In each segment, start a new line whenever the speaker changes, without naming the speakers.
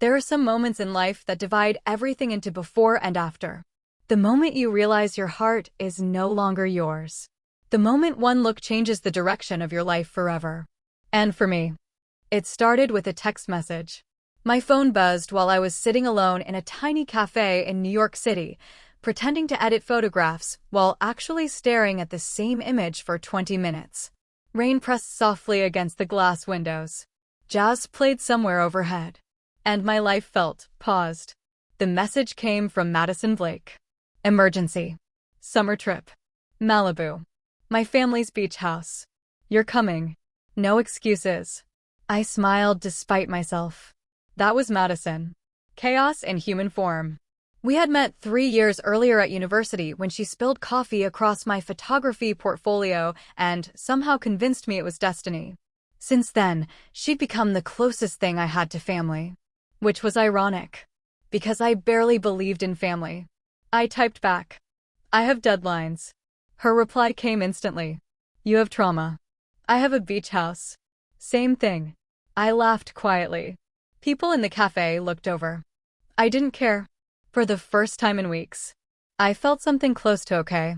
There are some moments in life that divide everything into before and after. The moment you realize your heart is no longer yours. The moment one look changes the direction of your life forever. And for me, it started with a text message. My phone buzzed while I was sitting alone in a tiny cafe in New York City, pretending to edit photographs while actually staring at the same image for 20 minutes. Rain pressed softly against the glass windows. Jazz played somewhere overhead. And my life felt paused. The message came from Madison Blake. Emergency. Summer trip. Malibu. My family's beach house. You're coming. No excuses. I smiled despite myself. That was Madison. Chaos in human form. We had met 3 years earlier at university when she spilled coffee across my photography portfolio and somehow convinced me it was destiny. Since then, she'd become the closest thing I had to family. Which was ironic, because I barely believed in family. I typed back, I have deadlines. Her reply came instantly. You have trauma. I have a beach house. Same thing. I laughed quietly. People in the cafe looked over. I didn't care. For the first time in weeks, I felt something close to okay.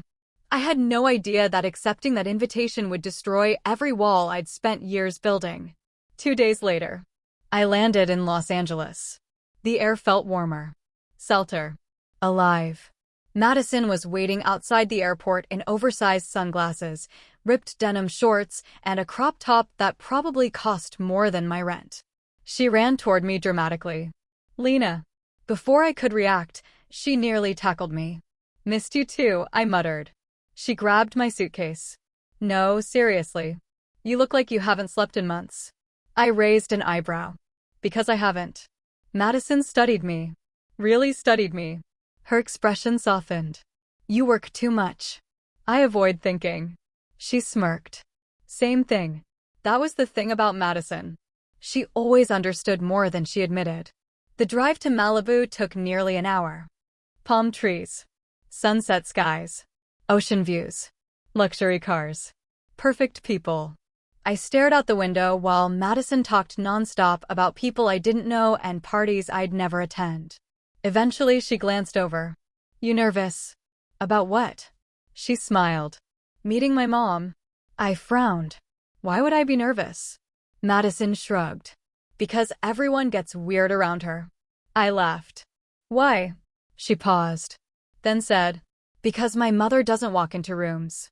I had no idea that accepting that invitation would destroy every wall I'd spent years building. 2 days later, I landed in Los Angeles. The air felt warmer. Salter. Alive. Madison was waiting outside the airport in oversized sunglasses, ripped denim shorts, and a crop top that probably cost more than my rent. She ran toward me dramatically. Lena. Before I could react, she nearly tackled me. Missed you too, I muttered. She grabbed my suitcase. No, seriously. You look like you haven't slept in months. I raised an eyebrow. Because I haven't. Madison studied me. Really studied me. Her expression softened. You work too much. I avoid thinking. She smirked. Same thing. That was the thing about Madison. She always understood more than she admitted. The drive to Malibu took nearly an hour. Palm trees. Sunset skies. Ocean views. Luxury cars. Perfect people. I stared out the window while Madison talked nonstop about people I didn't know and parties I'd never attend. Eventually, she glanced over. You nervous? About what? She smiled. Meeting my mom. I frowned. Why would I be nervous? Madison shrugged. Because everyone gets weird around her. I laughed. Why? She paused. Then said, because my mother doesn't walk into rooms.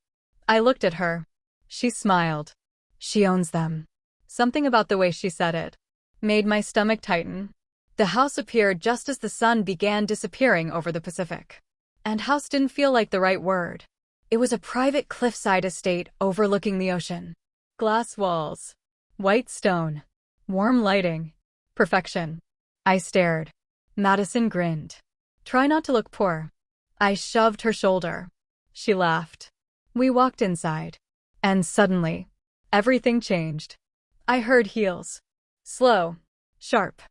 I looked at her. She smiled. She owns them. Something about the way she said it made my stomach tighten. The house appeared just as the sun began disappearing over the Pacific. And house didn't feel like the right word. It was a private cliffside estate overlooking the ocean. Glass walls. White stone. Warm lighting. Perfection. I stared. Madison grinned. Try not to look poor. I shoved her shoulder. She laughed. We walked inside. And suddenly, everything changed. I heard heels. Slow. Sharp.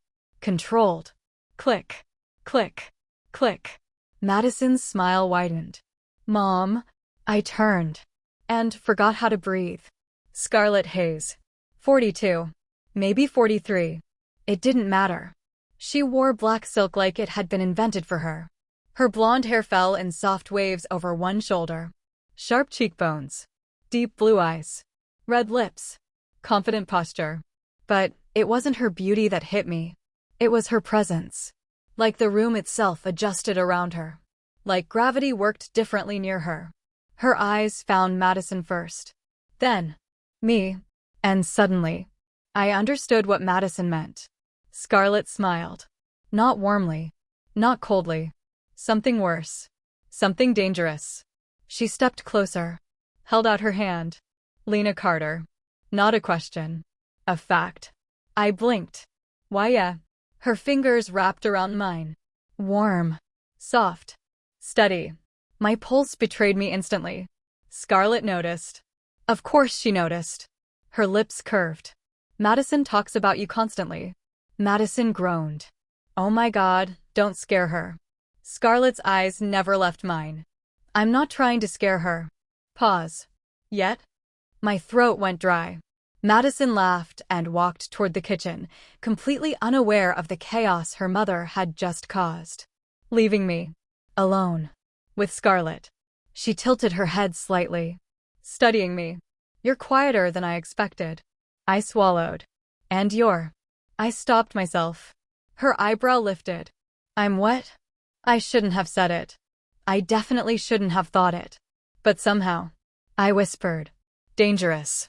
Controlled. Click. Click. Click. Madison's smile widened. Mom. I turned. And forgot how to breathe. Scarlet haze. 42. Maybe 43. It didn't matter. She wore black silk like it had been invented for her. Her blonde hair fell in soft waves over one shoulder. Sharp cheekbones. Deep blue eyes. Red lips. Confident posture. But it wasn't her beauty that hit me. It was her presence. Like the room itself adjusted around her. Like gravity worked differently near her. Her eyes found Madison first. Then, me. And suddenly, I understood what Madison meant. Scarlett smiled. Not warmly. Not coldly. Something worse. Something dangerous. She stepped closer. Held out her hand. Lena Carter. Not a question. A fact. I blinked. Why, yeah. Her fingers wrapped around mine. Warm. Soft. Steady. My pulse betrayed me instantly. Scarlett noticed. Of course she noticed. Her lips curved. Madison talks about you constantly. Madison groaned. Oh my God, don't scare her. Scarlett's eyes never left mine. I'm not trying to scare her. Pause. Yet? My throat went dry. Madison laughed and walked toward the kitchen, completely unaware of the chaos her mother had just caused. Leaving me alone with Scarlett. She tilted her head slightly, studying me. You're quieter than I expected. I swallowed. And you're. I stopped myself. Her eyebrow lifted. I'm what? I shouldn't have said it. I definitely shouldn't have thought it. But somehow, I whispered. Dangerous.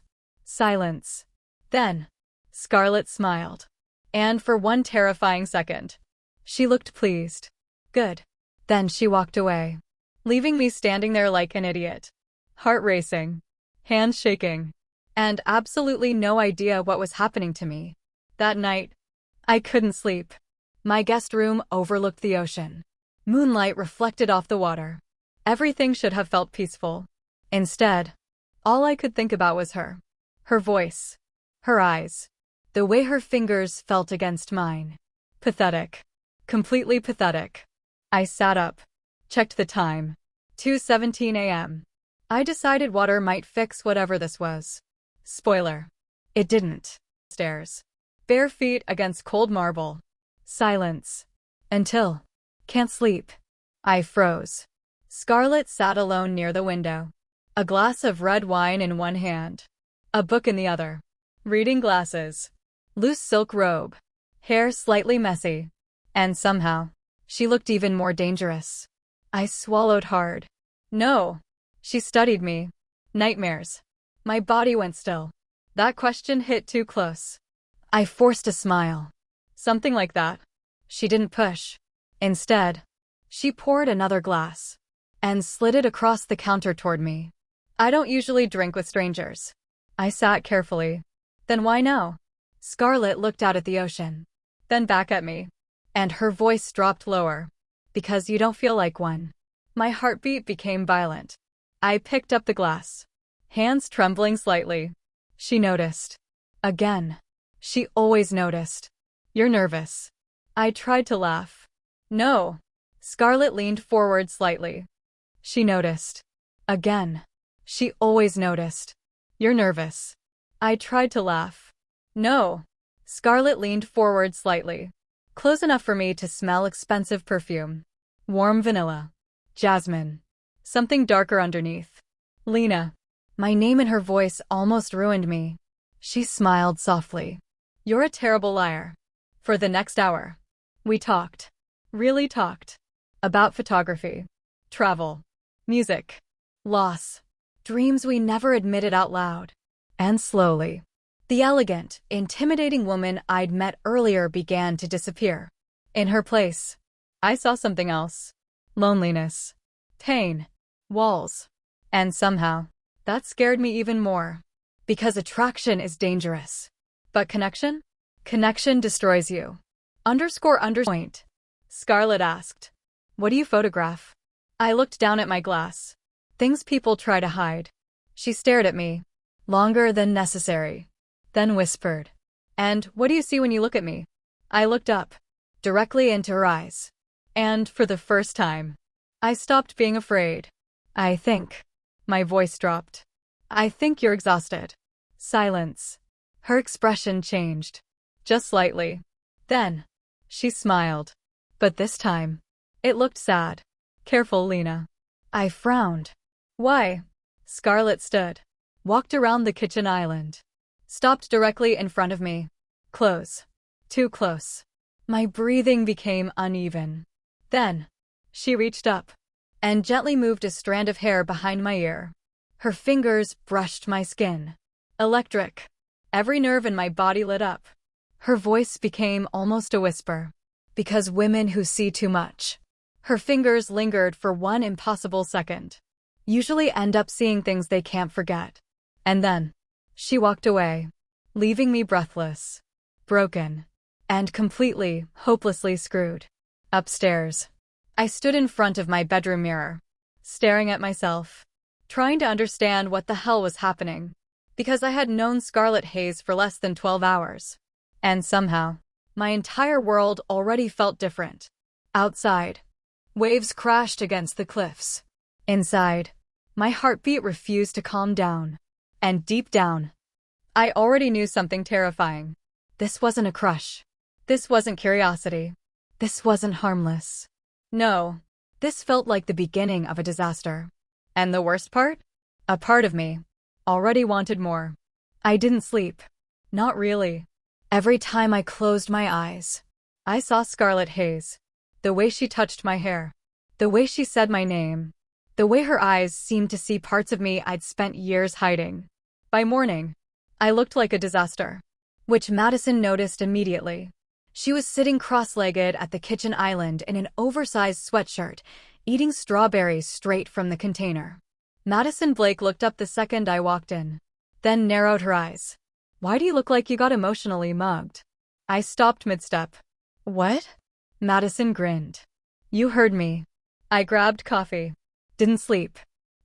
Silence. Then, Scarlett smiled. And for one terrifying second, she looked pleased. Good. Then she walked away, leaving me standing there like an idiot. Heart racing, hands shaking, and absolutely no idea what was happening to me. That night, I couldn't sleep. My guest room overlooked the ocean. Moonlight reflected off the water. Everything should have felt peaceful. Instead, all I could think about was her. Her voice. Her eyes. The way her fingers felt against mine. Pathetic. Completely pathetic. I sat up. Checked the time. 2:17 a.m. I decided water might fix whatever this was. Spoiler. It didn't. Stairs. Bare feet against cold marble. Silence. Until. Can't sleep. I froze. Scarlett sat alone near the window. A glass of red wine in one hand. A book in the other. Reading glasses. Loose silk robe. Hair slightly messy. And somehow, she looked even more dangerous. I swallowed hard. No. She studied me. Nightmares. My body went still. That question hit too close. I forced a smile. Something like that. She didn't push. Instead, she poured another glass and slid it across the counter toward me. I don't usually drink with strangers. I sat carefully. Then why no? Scarlett looked out at the ocean, then back at me, and her voice dropped lower. Because you don't feel like one. My heartbeat became violent. I picked up the glass, hands trembling slightly. She noticed. Again. She always noticed. You're nervous. I tried to laugh. No. Scarlett leaned forward slightly. She noticed. Again. She always noticed. You're nervous. I tried to laugh. No. Scarlett leaned forward slightly. Close enough for me to smell expensive perfume. Warm vanilla. Jasmine. Something darker underneath. Lena. My name and her voice almost ruined me. She smiled softly. You're a terrible liar. For the next hour, we talked. Really talked. About photography. Travel. Music. Loss. Dreams we never admitted out loud. And slowly, the elegant, intimidating woman I'd met earlier began to disappear. In her place, I saw something else. Loneliness. Pain. Walls. And somehow, that scared me even more. Because attraction is dangerous. But connection? Connection destroys you. Point. Scarlett asked. What do you photograph? I looked down at my glass. Things people try to hide. She stared at me. Longer than necessary. Then whispered. And what do you see when you look at me? I looked up. Directly into her eyes. And for the first time, I stopped being afraid. I think. My voice dropped. I think you're exhausted. Silence. Her expression changed. Just slightly. Then, she smiled. But this time, it looked sad. Careful, Lena. I frowned. Why? Scarlett stood. Walked around the kitchen island. Stopped directly in front of me. Close. Too close. My breathing became uneven. Then, she reached up and gently moved a strand of hair behind my ear. Her fingers brushed my skin. Electric. Every nerve in my body lit up. Her voice became almost a whisper. Because women who see too much. Her fingers lingered for one impossible second. Usually end up seeing things they can't forget. And then, she walked away, leaving me breathless, broken, and completely, hopelessly screwed. Upstairs, I stood in front of my bedroom mirror, staring at myself, trying to understand what the hell was happening, because I had known Scarlett Hayes for less than 12 hours. And somehow, my entire world already felt different. Outside, waves crashed against the cliffs. Inside, my heartbeat refused to calm down. And deep down, I already knew something terrifying. This wasn't a crush. This wasn't curiosity. This wasn't harmless. No. This felt like the beginning of a disaster. And the worst part? A part of me already wanted more. I didn't sleep. Not really. Every time I closed my eyes, I saw scarlet haze. The way she touched my hair. The way she said my name. The way her eyes seemed to see parts of me I'd spent years hiding. By morning, I looked like a disaster, which Madison noticed immediately. She was sitting cross-legged at the kitchen island in an oversized sweatshirt, eating strawberries straight from the container. Madison Blake looked up the second I walked in, then narrowed her eyes. "Why do you look like you got emotionally mugged?" I stopped mid-step. "What?" Madison grinned. "You heard me." I grabbed coffee. "Didn't sleep."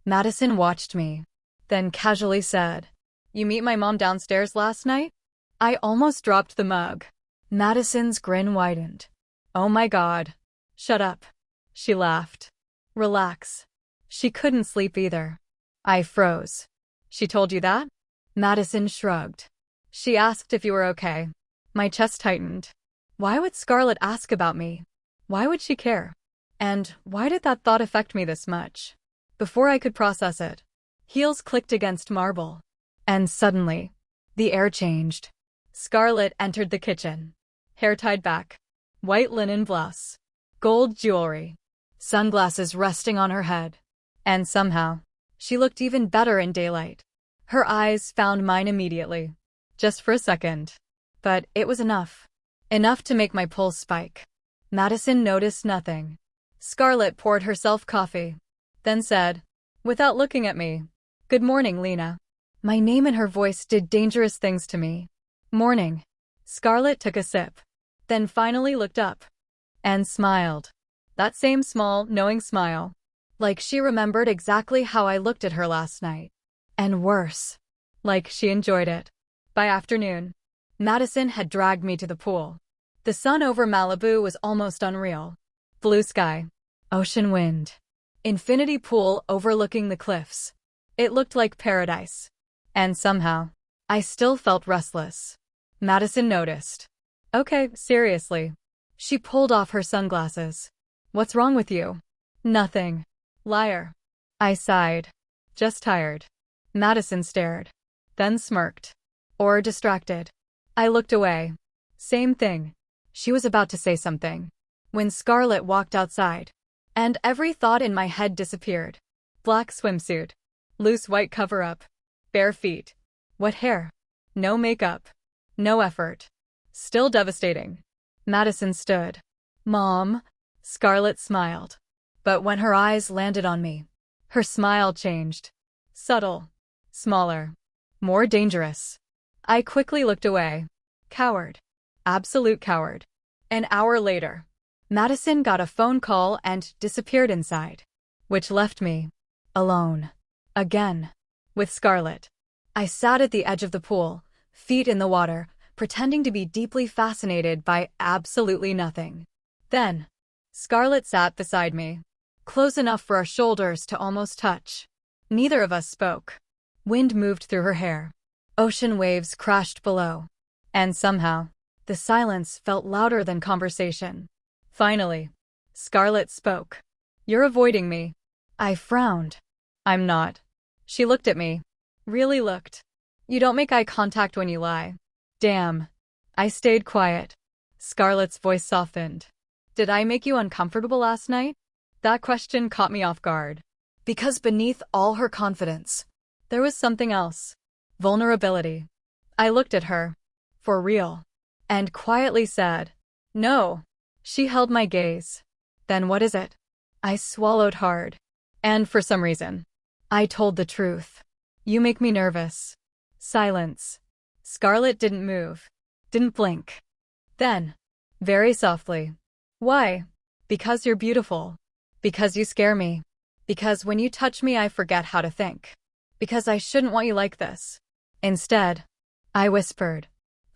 Madison watched me, then casually said, "You meet my mom downstairs last night?" I almost dropped the mug. Madison's grin widened. "Oh my God." "Shut up." She laughed. "Relax." She couldn't sleep either. I froze. "She told you that?" Madison shrugged. "She asked if you were okay." My chest tightened. Why would Scarlett ask about me? Why would she care? And why did that thought affect me this much? Before I could process it, heels clicked against marble. And suddenly, the air changed. Scarlett entered the kitchen. Hair tied back. White linen blouse. Gold jewelry. Sunglasses resting on her head. And somehow, she looked even better in daylight. Her eyes found mine immediately. Just for a second. But it was enough. Enough to make my pulse spike. Madison noticed nothing. Scarlett poured herself coffee. Then said, without looking at me, "Good morning, Lena." My name and her voice did dangerous things to me. "Morning." Scarlett took a sip. Then finally looked up. And smiled. That same small, knowing smile. Like she remembered exactly how I looked at her last night. And worse. Like she enjoyed it. By afternoon, Madison had dragged me to the pool. The sun over Malibu was almost unreal. Blue sky. Ocean wind. Infinity pool overlooking the cliffs. It looked like paradise. And somehow, I still felt restless. Madison noticed. "Okay, seriously." She pulled off her sunglasses. "What's wrong with you?" "Nothing." "Liar." I sighed. "Just tired." Madison stared. Then smirked. Or distracted. I looked away. Same thing. She was about to say something. When Scarlett walked outside. And every thought in my head disappeared. Black swimsuit. Loose white cover-up. Bare feet. What hair? No makeup. No effort. Still devastating. Madison stood. "Mom." Scarlett smiled. But when her eyes landed on me, her smile changed. Subtle. Smaller. More dangerous. I quickly looked away. Coward. Absolute coward. An hour later, Madison got a phone call and disappeared inside. Which left me alone. Again. With Scarlett. I sat at the edge of the pool, feet in the water, pretending to be deeply fascinated by absolutely nothing. Then, Scarlett sat beside me. Close enough for our shoulders to almost touch. Neither of us spoke. Wind moved through her hair. Ocean waves crashed below. And somehow, the silence felt louder than conversation. Finally, Scarlett spoke. "You're avoiding me." I frowned. "I'm not." She looked at me. Really looked. "You don't make eye contact when you lie." Damn. I stayed quiet. Scarlett's voice softened. "Did I make you uncomfortable last night?" That question caught me off guard. Because beneath all her confidence, there was something else. Vulnerability. I looked at her. For real. And quietly said, "No." She held my gaze. "Then what is it?" I swallowed hard. And for some reason, I told the truth. "You make me nervous." Silence. Scarlett didn't move. Didn't blink. Then, very softly, "Why?" "Because you're beautiful. Because you scare me. Because when you touch me I forget how to think. Because I shouldn't want you like this." Instead, I whispered,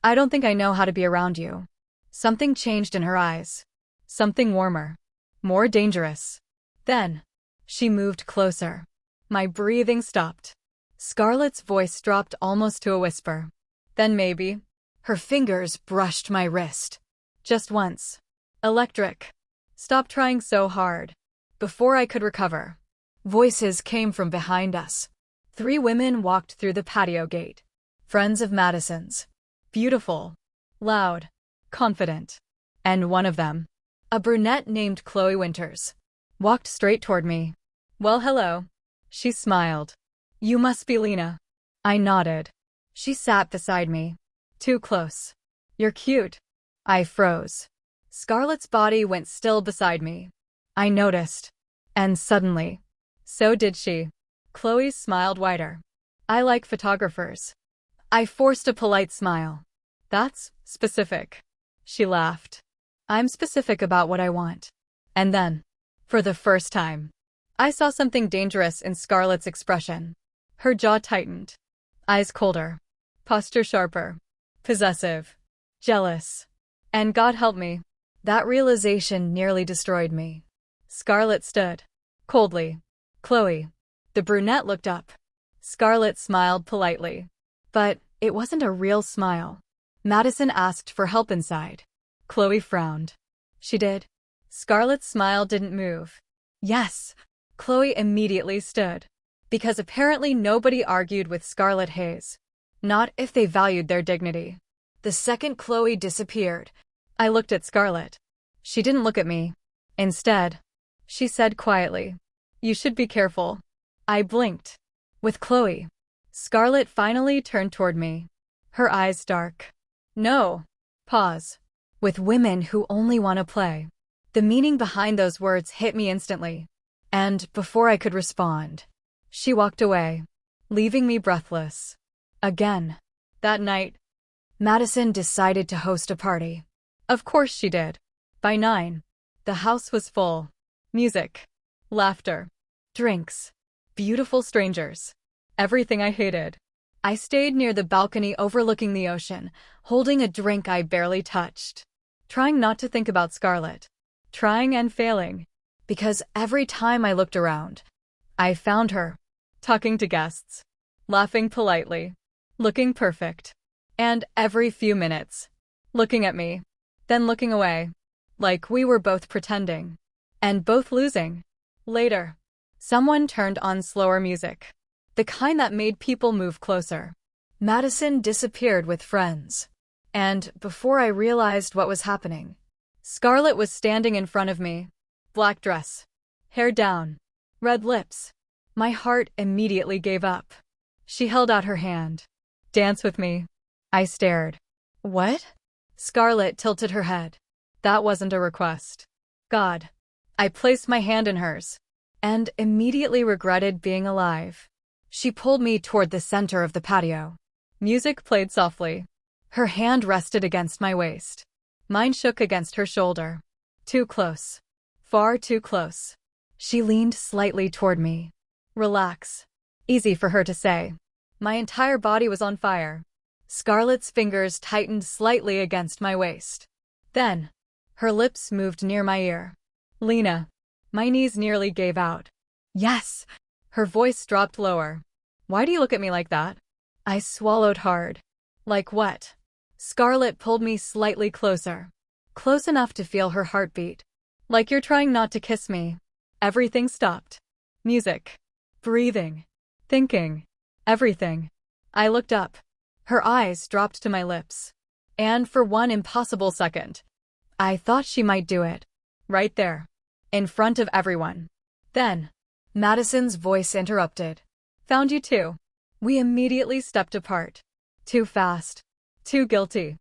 "I don't think I know how to be around you." Something changed in her eyes. Something warmer. More dangerous. Then, she moved closer. My breathing stopped. Scarlett's voice dropped almost to a whisper. Then maybe. Her fingers brushed my wrist. Just once. Electric. Stop trying so hard. Before I could recover, voices came from behind us. 3 women walked through the patio gate. Friends of Madison's. Beautiful. Loud. Confident. And one of them, a brunette named Chloe Winters, walked straight toward me. Well, hello. She smiled. You must be Lena. I nodded. She sat beside me. Too close. You're cute. I froze. Scarlett's body went still beside me. I noticed. And suddenly, so did she. Chloe smiled wider. I like photographers. I forced a polite smile. That's specific. She laughed. I'm specific about what I want. And then, for the first time, I saw something dangerous in Scarlett's expression. Her jaw tightened. Eyes colder. Posture sharper. Possessive. Jealous. And God help me, that realization nearly destroyed me. Scarlett stood. Coldly. Chloe. The brunette looked up. Scarlett smiled politely. But it wasn't a real smile. Madison asked for help inside. Chloe frowned. She did. Scarlett's smile didn't move. Yes. Chloe immediately stood. Because apparently nobody argued with Scarlett Hayes. Not if they valued their dignity. The second Chloe disappeared, I looked at Scarlett. She didn't look at me. Instead, she said quietly, "You should be careful." I blinked. With Chloe. Scarlett finally turned toward me. Her eyes dark. No. Pause. With women who only want to play. The meaning behind those words hit me instantly. And before I could respond, she walked away, leaving me breathless. Again. That night, Madison decided to host a party. Of course she did. By 9, the house was full. Music. Laughter. Drinks. Beautiful strangers. Everything I hated. I stayed near the balcony overlooking the ocean, holding a drink I barely touched. Trying not to think about Scarlett. Trying and failing. Because every time I looked around, I found her, talking to guests, laughing politely, looking perfect. And every few minutes, looking at me, then looking away, like we were both pretending, and both losing. Later, someone turned on slower music, the kind that made people move closer. Madison disappeared with friends. And before I realized what was happening, Scarlett was standing in front of me. Black dress. Hair down. Red lips. My heart immediately gave up. She held out her hand. Dance with me. I stared. What? Scarlett tilted her head. That wasn't a request. God. I placed my hand in hers. And immediately regretted being alive. She pulled me toward the center of the patio. Music played softly. Her hand rested against my waist. Mine shook against her shoulder. Too close. Far too close. She leaned slightly toward me. Relax. Easy for her to say. My entire body was on fire. Scarlett's fingers tightened slightly against my waist. Then, her lips moved near my ear. Lena. My knees nearly gave out. Yes. Her voice dropped lower. Why do you look at me like that? I swallowed hard. Like what? Scarlett pulled me slightly closer. Close enough to feel her heartbeat. Like you're trying not to kiss me. Everything stopped. Music. Breathing. Thinking. Everything. I looked up. Her eyes dropped to my lips. And for one impossible second, I thought she might do it. Right there. In front of everyone. Then, Madison's voice interrupted. Found you too. We immediately stepped apart. Too fast. Too guilty.